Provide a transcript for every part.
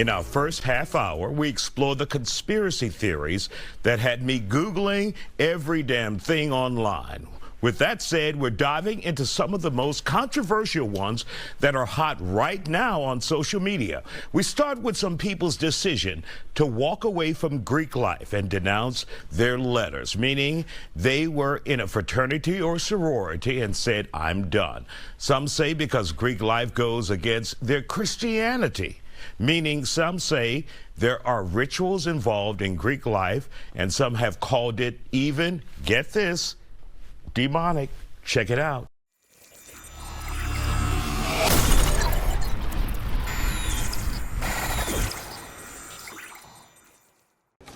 In our first half hour, we explore the conspiracy theories that had me Googling every damn thing online. With that said, we're diving into some of the most controversial ones that are hot right now on social media. We start with some people's decision to walk away from Greek life and denounce their letters, meaning they were in a fraternity or sorority and said, I'm done. Some say because Greek life goes against their Christianity, meaning some say there are rituals involved in Greek life, and some have called it even, get this, demonic. Check it out.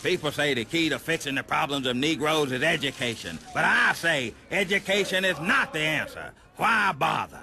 People say the key to fixing the problems of Negroes is education. But I say education is not the answer. Why bother?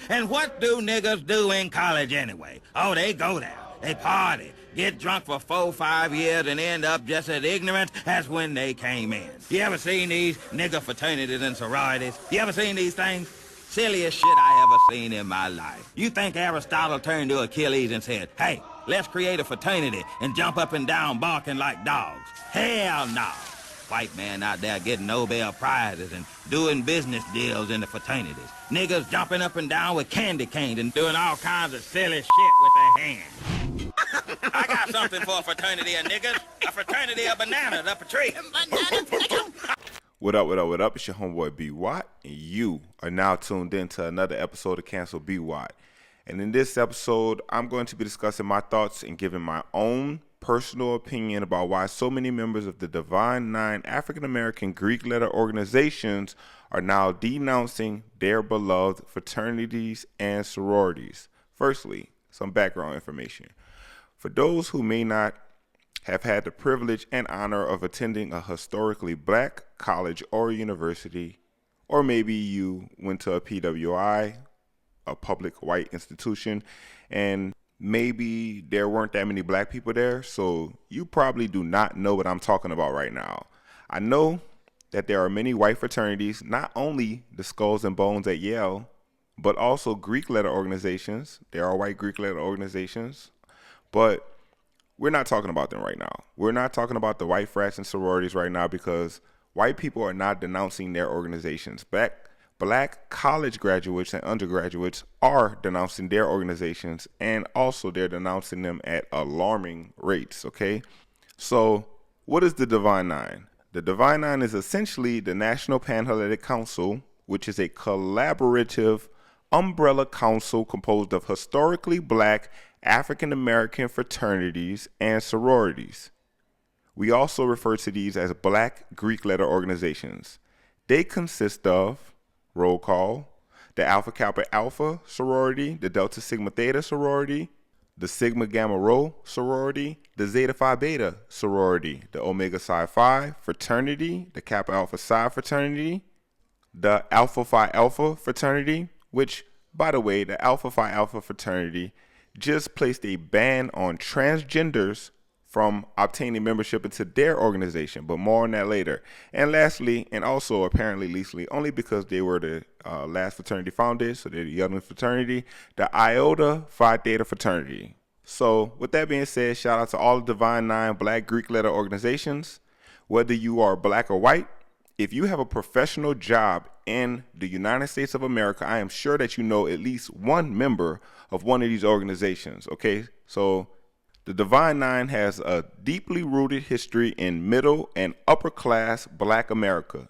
And what do niggas do in college anyway? Oh, they go there. They party. Get drunk for 4-5 years and end up just as ignorant as when they came in. You ever seen these nigger fraternities and sororities? You ever seen these things? Silliest shit I ever seen in my life. You think Aristotle turned to Achilles and said, hey, let's create a fraternity and jump up and down barking like dogs? Hell no. White man out there getting Nobel Prizes and doing business deals in the fraternities. Niggas jumping up and down with candy canes and doing all kinds of silly shit with their hands. I got something for a fraternity of niggas. A fraternity of bananas up a tree. What up, what up, what up? It's your homeboy B. Watt, and you are now tuned in to another episode of Cancel B. Watt. And in this episode, I'm going to be discussing my thoughts and giving my own personal opinion about why so many members of the Divine Nine African-American Greek letter organizations are now denouncing their beloved fraternities and sororities. Firstly, some background information. For those who may not have had the privilege and honor of attending a historically black college or university, or maybe you went to a PWI, a public white institution, and maybe there weren't that many black people there, so you probably do not know what I'm talking about right now. I know that there are many white fraternities, not only the Skulls and Bones at Yale, but also Greek letter organizations. There are white Greek letter organizations, but we're not talking about them right now. We're not talking about the white frats and sororities right now because white people are not denouncing their organizations. Black college graduates and undergraduates are denouncing their organizations, and also they're denouncing them at alarming rates, okay? So what is the Divine Nine? The Divine Nine is essentially the National Panhellenic Council, which is a collaborative umbrella council composed of historically black African-American fraternities and sororities. We also refer to these as black Greek letter organizations. They consist of, roll call, the Alpha Kappa Alpha sorority, the Delta Sigma Theta sorority, the Sigma Gamma Rho sorority, the Zeta Phi Beta sorority, the Omega Psi Phi fraternity, the Kappa Alpha Psi fraternity, the Alpha Phi Alpha fraternity, which, by the way, the Alpha Phi Alpha fraternity just placed a ban on transgenders from obtaining membership into their organization, but more on that later. And lastly, and also apparently leastly, only because they were the last fraternity founded, so they're the youngest fraternity, the Iota Phi Theta fraternity. So with that being said, shout out to all the Divine Nine black Greek letter organizations. Whether you are black or white, if you have a professional job in the United States of America, I am sure that you know at least one member of one of these organizations, okay? So the Divine Nine has a deeply rooted history in middle and upper class black America.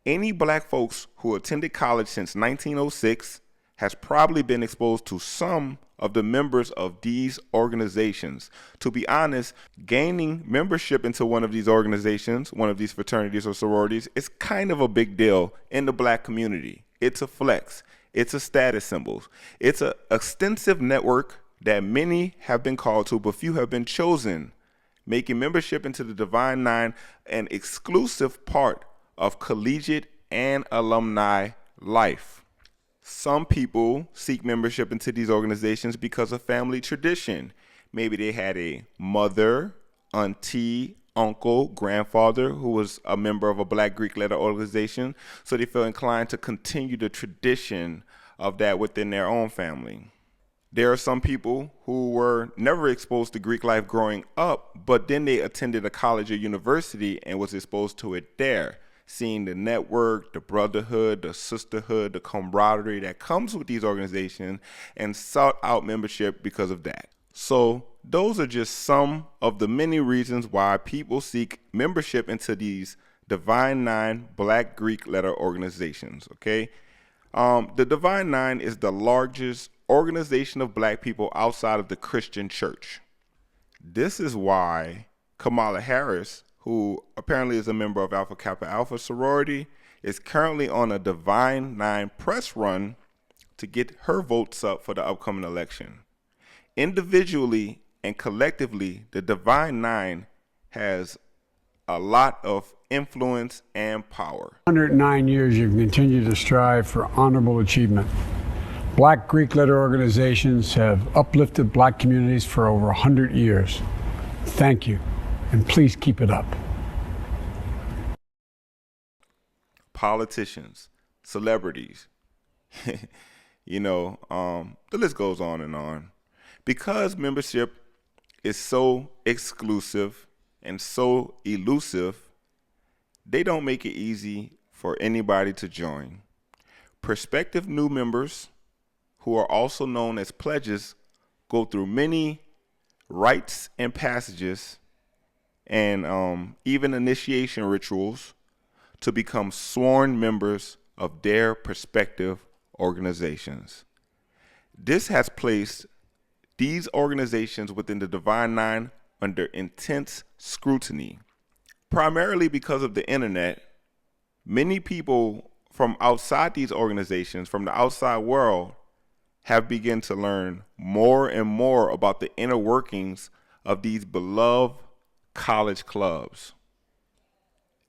Any black folks who attended college since 1906 has probably been exposed to some of the members of these organizations. To be honest, gaining membership into one of these organizations, one of these fraternities or sororities, is kind of a big deal in the black community. It's a flex. It's a status symbol. It's an extensive network that many have been called to, but few have been chosen, making membership into the Divine Nine an exclusive part of collegiate and alumni life. Some people seek membership into these organizations because of family tradition. Maybe they had a mother, auntie, uncle, grandfather who was a member of a black Greek letter organization, so they feel inclined to continue the tradition of that within their own family. There are some people who were never exposed to Greek life growing up, but then they attended a college or university and was exposed to it there, seeing the network, the brotherhood, the sisterhood, the camaraderie that comes with these organizations, and sought out membership because of that. So those are just some of the many reasons why people seek membership into these Divine Nine Black Greek letter organizations, okay? The Divine Nine is the largest organization of black people outside of the Christian church. This is why Kamala Harris, who apparently is a member of Alpha Kappa Alpha sorority, is currently on a Divine Nine press run to get her votes up for the upcoming election. Individually and collectively, the Divine Nine has a lot of influence and power. 109 years you've continued to strive for honorable achievement. Black Greek letter organizations have uplifted black communities for over 100 years. Thank you, and please keep it up. Politicians, celebrities, the list goes on and on. Because membership is so exclusive and so elusive, they don't make it easy for anybody to join. Prospective new members, who are also known as pledges, go through many rites and passages and even initiation rituals to become sworn members of their prospective organizations. This has placed these organizations within the Divine Nine under intense scrutiny. Primarily because of the internet, many people from outside these organizations, from the outside world, have begun to learn more and more about the inner workings of these beloved college clubs.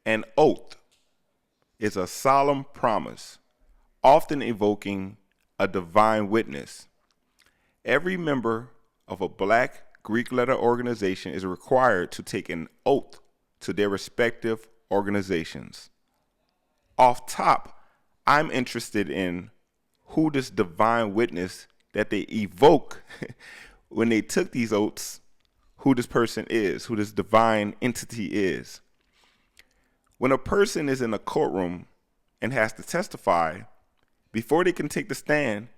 An oath is a solemn promise, often evoking a divine witness. Every member of a Black Greek letter organization is required to take an oath to their respective organizations. Off top, I'm interested in who this divine witness that they evoke when they took these oaths, who this person is, who this divine entity is. When a person is in a courtroom and has to testify, before they can take the stand,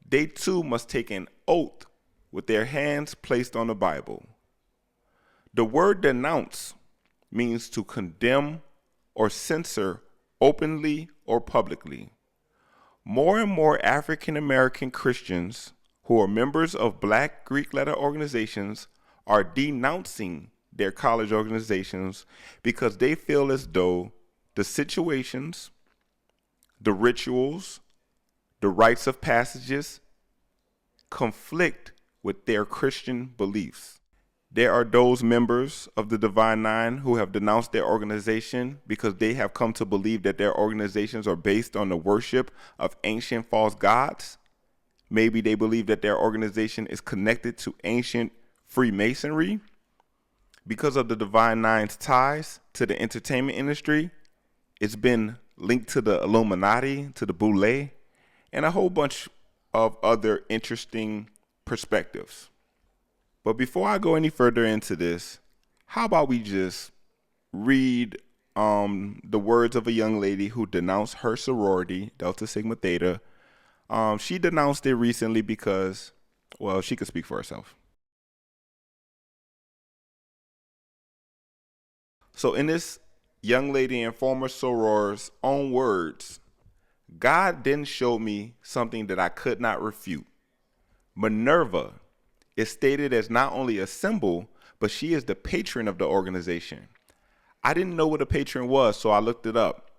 they too must take an oath with their hands placed on the Bible. The word denounce means to condemn or censor openly or publicly. More and more African American Christians who are members of Black Greek letter organizations are denouncing their college organizations because they feel as though the situations, the rituals, the rites of passages conflict with their Christian beliefs. There are those members of the Divine Nine who have denounced their organization because they have come to believe that their organizations are based on the worship of ancient false gods. Maybe they believe that their organization is connected to ancient Freemasonry. Because of the Divine Nine's ties to the entertainment industry, it's been linked to the Illuminati, to the Boule, and a whole bunch of other interesting perspectives. But before I go any further into this, how about we just read the words of a young lady who denounced her sorority, Delta Sigma Theta. She denounced it recently because, well, she could speak for herself. So in this young lady and former soror's own words, God then showed me something that I could not refute. Minerva is stated as not only a symbol, but she is the patron of the organization. I didn't know what a patron was, so I looked it up.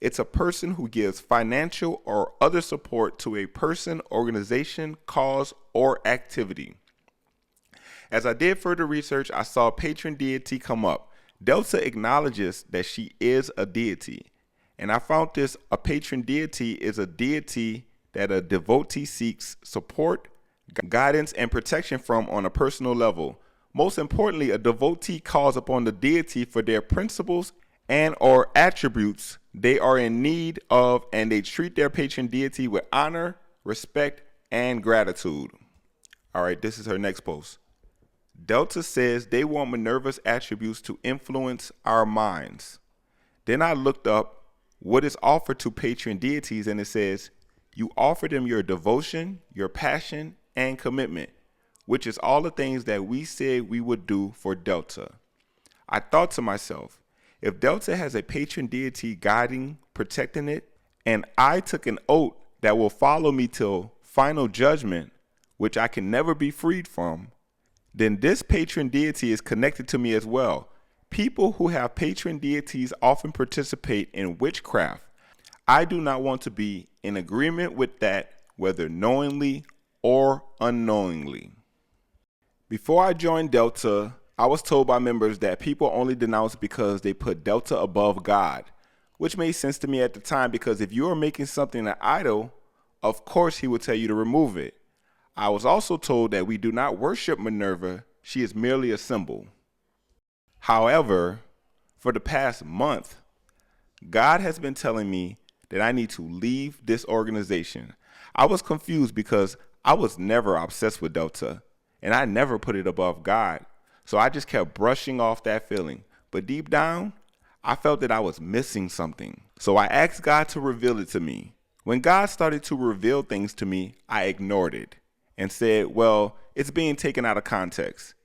It's a person who gives financial or other support to a person, organization, cause, or activity. As I did further research, I saw patron deity come up. Delta acknowledges that she is a deity. And I found this: a patron deity is a deity that a devotee seeks support, guidance, and protection from on a personal level. Most importantly, a devotee calls upon the deity for their principles and or attributes they are in need of, and they treat their patron deity with honor, respect, and gratitude. All right, this is her next post. Delta says they want Minerva's attributes to influence our minds. Then I looked up what is offered to patron deities, and it says, you offer them your devotion, your passion, and commitment, which is all the things that we said we would do for Delta. I thought to myself, if Delta has a patron deity guiding, protecting it, and I took an oath that will follow me till final judgment, which I can never be freed from, then this patron deity is connected to me as well. People who have patron deities often participate in witchcraft. I do not want to be in agreement with that, whether knowingly or unknowingly. Before I joined Delta, I was told by members that people only denounce because they put Delta above God, which made sense to me at the time, because if you are making something an idol, of course he would tell you to remove it. I was also told that we do not worship Minerva, she is merely a symbol. However, for the past month, God has been telling me that I need to leave this organization. I was confused because I was never obsessed with Delta, and I never put it above God. So I just kept brushing off that feeling. But deep down, I felt that I was missing something. So I asked God to reveal it to me. When God started to reveal things to me, I ignored it and said, well, it's being taken out of context.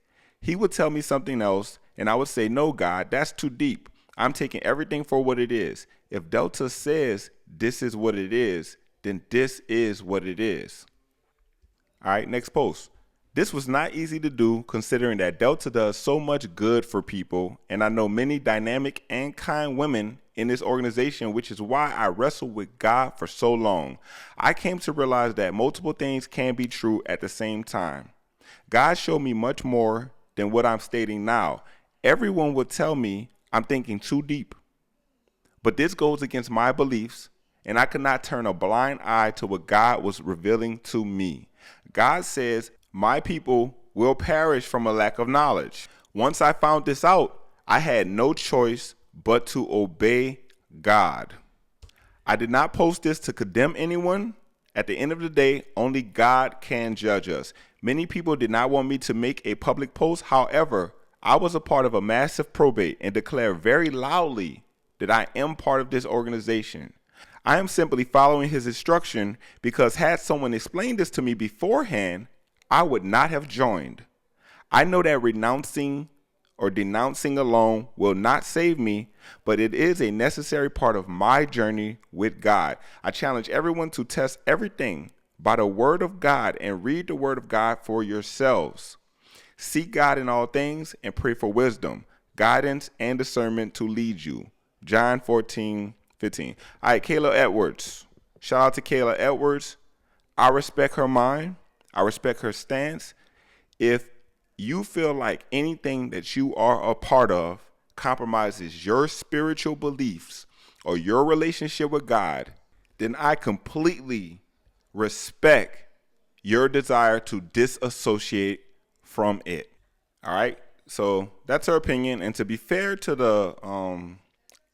He would tell me something else, and I would say, no, God, that's too deep. I'm taking everything for what it is. If Delta says this is what it is, then this is what it is. All right, next post. This was not easy to do, considering that Delta does so much good for people, and I know many dynamic and kind women in this organization, which is why I wrestled with God for so long. I came to realize that multiple things can be true at the same time. God showed me much more than what I'm stating now. Everyone would tell me I'm thinking too deep. But this goes against my beliefs, and I could not turn a blind eye to what God was revealing to me. God says, my people will perish from a lack of knowledge. Once I found this out, I had no choice but to obey God. I did not post this to condemn anyone. At the end of the day, only God can judge us. Many people did not want me to make a public post. However, I was a part of a massive probate and declare very loudly that I am part of this organization. I am simply following his instruction, because had someone explained this to me beforehand, I would not have joined. I know that renouncing or denouncing alone will not save me, but it is a necessary part of my journey with God. I challenge everyone to test everything by the word of God and read the word of God for yourselves. Seek God in all things and pray for wisdom, guidance, and discernment to lead you. John 14:15. All right, Kayla Edwards. Shout out to Kayla Edwards. I respect her mind. I respect her stance. If you feel like anything that you are a part of compromises your spiritual beliefs or your relationship with God, then I completely respect your desire to disassociate from it. All right. So that's her opinion. And to be fair to the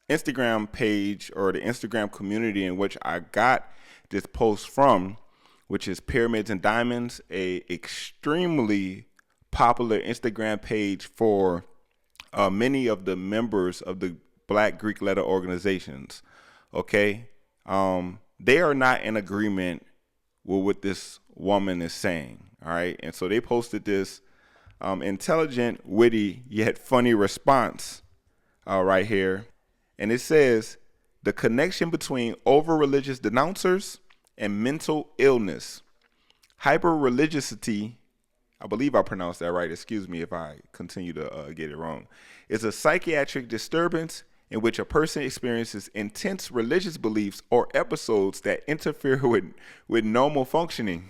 Instagram page or the Instagram community in which I got this post from, which is Pyramids and Diamonds, a extremely popular Instagram page for many of the members of the Black Greek letter organizations. Okay. They are not in agreement with what this woman is saying. All right. And so they posted this intelligent, witty, yet funny response right here. And it says, the connection between over-religious denouncers and mental illness. Hyper-religiosity, I believe I pronounced that right, excuse me if I continue to get it wrong, is a psychiatric disturbance in which a person experiences intense religious beliefs or episodes that interfere with normal functioning.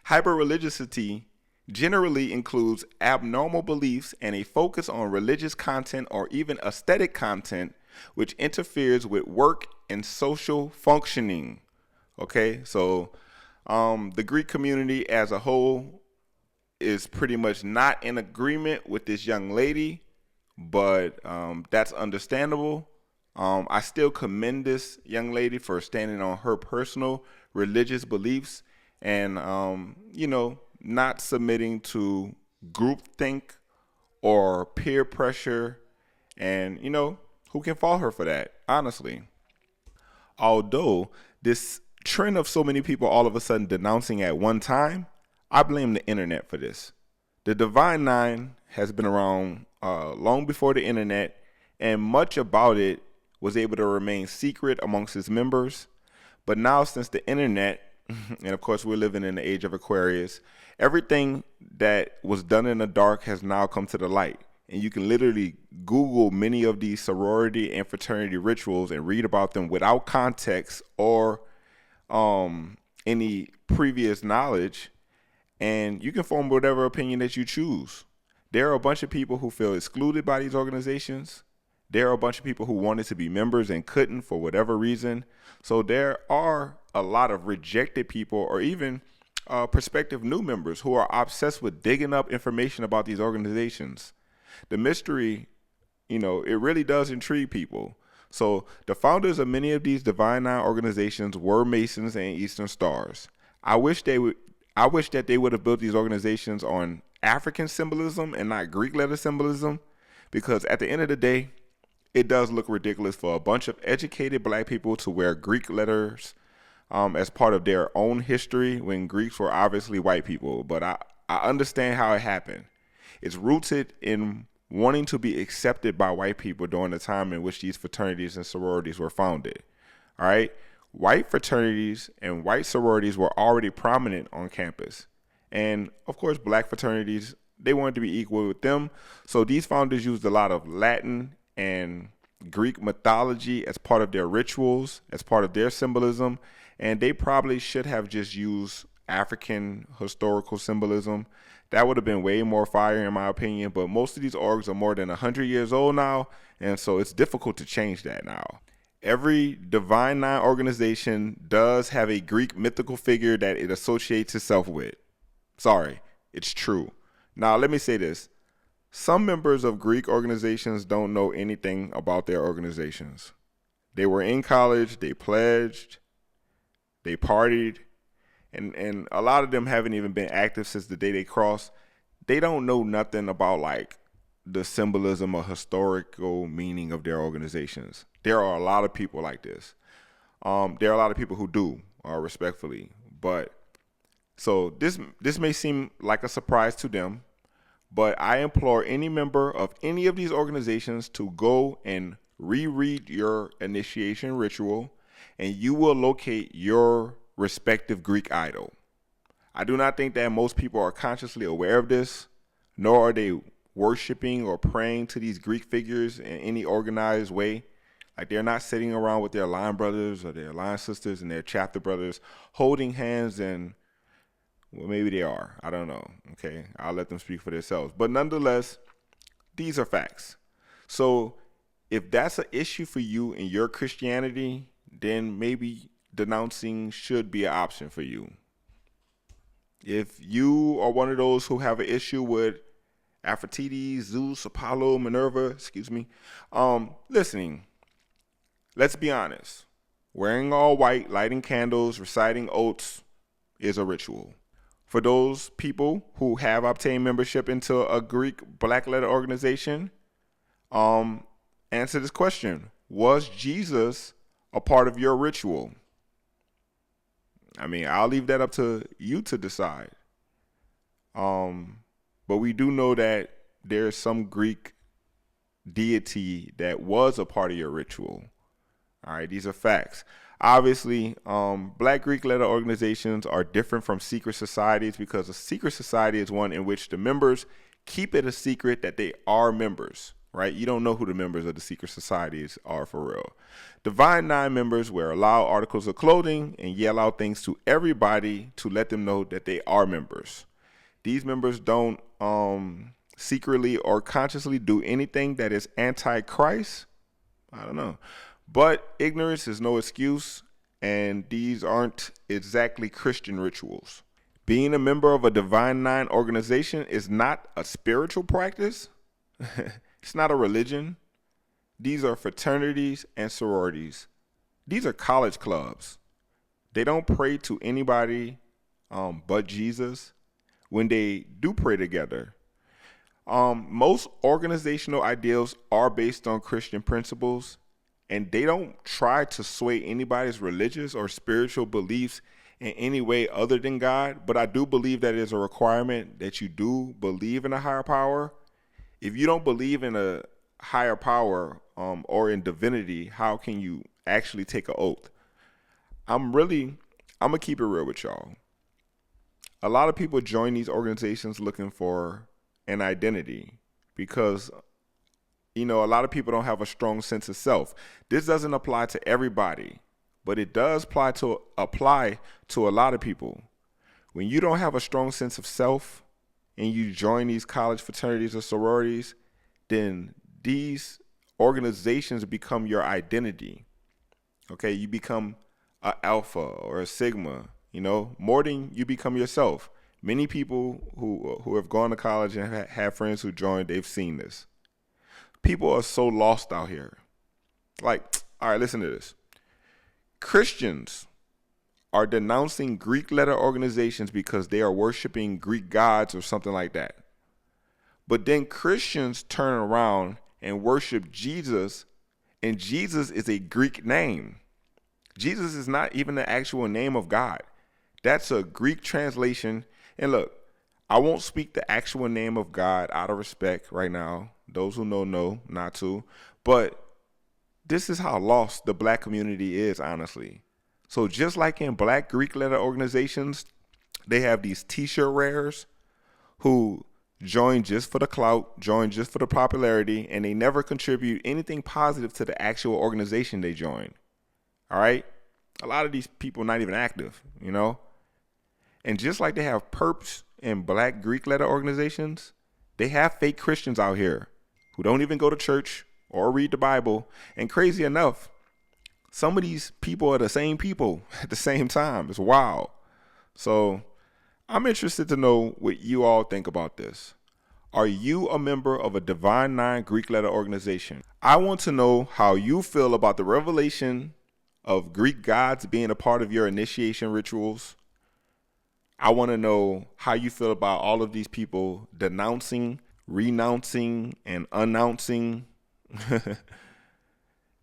Hyper-religiosity generally includes abnormal beliefs and a focus on religious content or even aesthetic content, which interferes with work and social functioning. Okay, so the Greek community as a whole is pretty much not in agreement with this young lady, but that's understandable. I still commend this young lady for standing on her personal religious beliefs and, not submitting to groupthink or peer pressure. And, who can fault her for that, honestly? Although this trend of so many people all of a sudden denouncing at one time, I blame the internet for this. The Divine Nine has been around long before the internet, and much about it was able to remain secret amongst its members. But now, since the internet, and of course we're living in the age of Aquarius, everything that was done in the dark has now come to the light. And you can literally Google many of these sorority and fraternity rituals and read about them without context or any previous knowledge. And you can form whatever opinion that you choose. There are a bunch of people who feel excluded by these organizations. There are a bunch of people who wanted to be members and couldn't for whatever reason. So there are a lot of rejected people or even prospective new members who are obsessed with digging up information about these organizations. The mystery, it really does intrigue people. So the founders of many of these Divine Nine organizations were Masons and Eastern Stars. I wish that they would have built these organizations on African symbolism and not Greek letter symbolism, because at the end of the day, it does look ridiculous for a bunch of educated black people to wear Greek letters as part of their own history when Greeks were obviously white people. But I understand how it happened. It's rooted in wanting to be accepted by white people during the time in which these fraternities and sororities were founded. All right. White fraternities and white sororities were already prominent on campus. And of course, black fraternities, they wanted to be equal with them. So these founders used a lot of Latin and Greek mythology as part of their rituals, as part of their symbolism. And they probably should have just used African historical symbolism. That would have been way more fire in my opinion, but most of these orgs are more than 100 years old now, and so it's difficult to change that now. Every Divine Nine organization does have a Greek mythical figure that it associates itself with. Sorry, it's true. Now, let me say this. Some members of Greek organizations don't know anything about their organizations. They were in college, they pledged, they partied, and a lot of them haven't even been active since the day they crossed. They don't know nothing about like the symbolism or historical meaning of their organizations. There are a lot of people like this. There are a lot of people who do, respectfully. But so this may seem like a surprise to them, but I implore any member of any of these organizations to go and reread your initiation ritual, and you will locate your respective Greek idol. I do not think that most people are consciously aware of this, nor are they worshiping or praying to these Greek figures in any organized way. Like they're not sitting around with their line brothers or their line sisters and their chapter brothers holding hands and, well, maybe they are. I don't know. Okay. I'll let them speak for themselves. But nonetheless, these are facts. So if that's an issue for you in your Christianity, then maybe denouncing should be an option for you. If you are one of those who have an issue with Aphrodite, Zeus, Apollo, Minerva, listening, let's be honest. Wearing all white, lighting candles, reciting oaths is a ritual. For those people who have obtained membership into a Greek black letter organization, answer this question. Was Jesus a part of your ritual? I mean, I'll leave that up to you to decide. But we do know that there's some Greek deity that was a part of your ritual. All right, these are facts. Obviously, black Greek letter organizations are different from secret societies because a secret society is one in which the members keep it a secret that they are members, right? You don't know who the members of the secret societies are for real. Divine Nine members wear loud articles of clothing and yell out things to everybody to let them know that they are members. These members don't secretly or consciously do anything that is anti-Christ. I don't know. But ignorance is no excuse, and these aren't exactly Christian rituals. Being a member of a Divine Nine organization is not a spiritual practice. It's not a religion. These are fraternities and sororities. These are college clubs. They don't pray to anybody but Jesus. when they do pray together. Most organizational ideals are based on Christian principles, and they don't try to sway anybody's religious or spiritual beliefs in any way other than God. But I do believe that it is a requirement that you do believe in a higher power. If you don't believe in a higher power or in divinity, how can you actually take an oath? I'm gonna keep it real with y'all. A lot of people join these organizations looking for an identity because, a lot of people don't have a strong sense of self. This doesn't apply to everybody, but it does apply to a lot of people. When you don't have a strong sense of self and you join these college fraternities or sororities, then these organizations become your identity. Okay, you become an alpha or a sigma, more than you become yourself. Many people who have gone to college and have friends who joined, they've seen this. People are so lost out here. All right, listen to this. Christians are denouncing Greek letter organizations because they are worshiping Greek gods or something like that. But then Christians turn around and worship Jesus, and Jesus is a Greek name. Jesus is not even the actual name of God. That's a Greek translation. And look, I won't speak the actual name of God out of respect right now. Those who know not to. But this is how lost the black community is, honestly. So just like in black Greek letter organizations, they have these t-shirt wearers who join just for the clout, join just for the popularity, and they never contribute anything positive to the actual organization they join. All right? A lot of these people not even active, And just like they have perps in black Greek letter organizations, they have fake Christians out here who don't even go to church or read the Bible. And crazy enough, some of these people are the same people at the same time. It's wild. So I'm interested to know what you all think about this. Are you a member of a Divine Nine Greek letter organization? I want to know how you feel about the revelation of Greek gods being a part of your initiation rituals. I want to know how you feel about all of these people denouncing, renouncing, and announcing.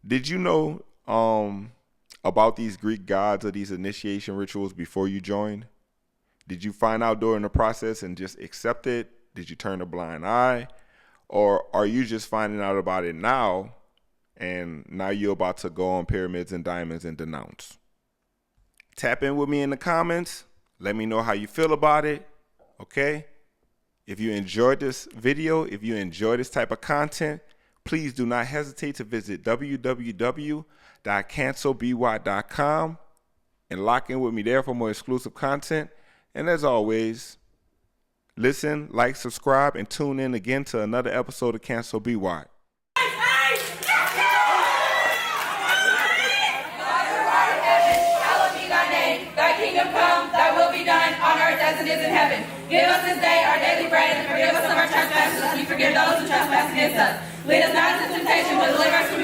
Did you know about these Greek gods or these initiation rituals before you joined? Did you find out during the process and just accept it? Did you turn a blind eye? Or are you just finding out about it now, and now you're about to go on Pyramids and Diamonds and denounce? Tap in with me in the comments. Let me know how you feel about it, okay? If you enjoyed this video, if you enjoy this type of content, please do not hesitate to visit www.cancelby.com and lock in with me there for more exclusive content. And as always, listen, like, subscribe, and tune in again to another episode of Cancel BY. As it is in heaven. Give us this day our daily bread, and forgive us of our trespasses as we forgive those who trespass against us. Lead us not into temptation, but deliver us from